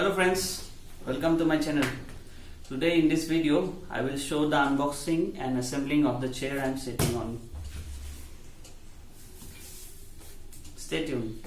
Hello friends, welcome to my channel. Today in this video I will show the unboxing and assembling of the chair I am sitting on. Stay tuned.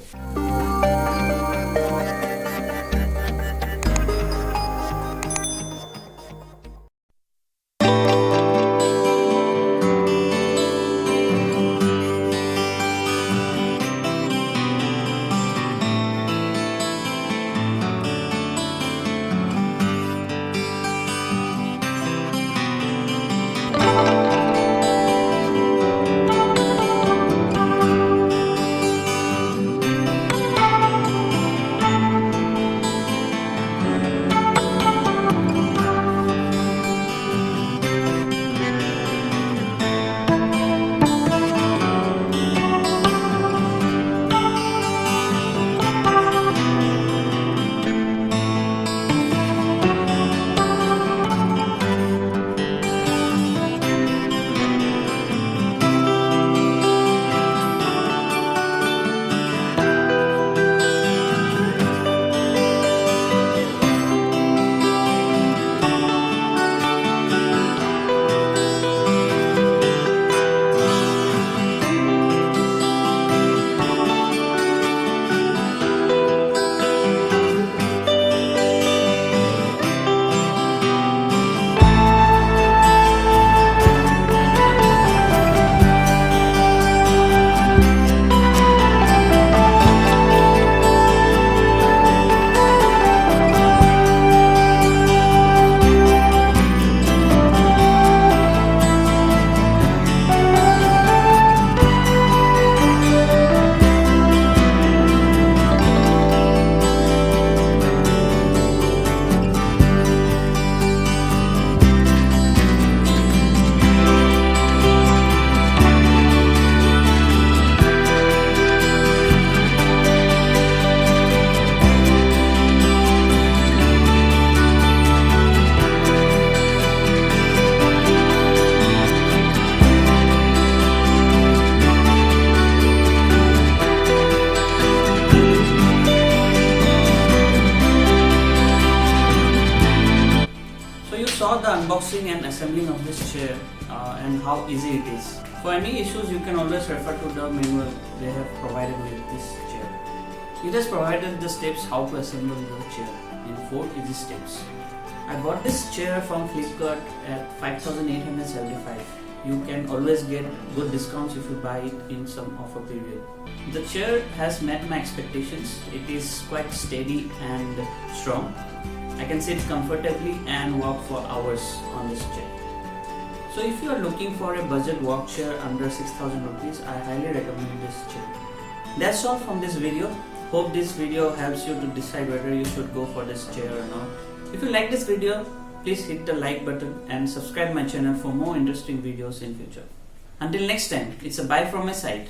So you saw the unboxing and assembling of this chair and how easy it is. For any issues you can always refer to the manual they have provided with this chair. It has provided the steps how to assemble the chair in 4 easy steps. I bought this chair from Flipkart at 5,875. You can always get good discounts if you buy it in some offer period. The chair has met my expectations. It is quite steady and strong. I can sit comfortably and walk for hours on this chair. So if you are looking for a budget work chair under 6,000 rupees, I highly recommend this chair. That's all from this video. Hope this video helps you to decide whether you should go for this chair or not. If you like this video, please hit the like button and subscribe my channel for more interesting videos in future. Until next time, it's a bye from my side.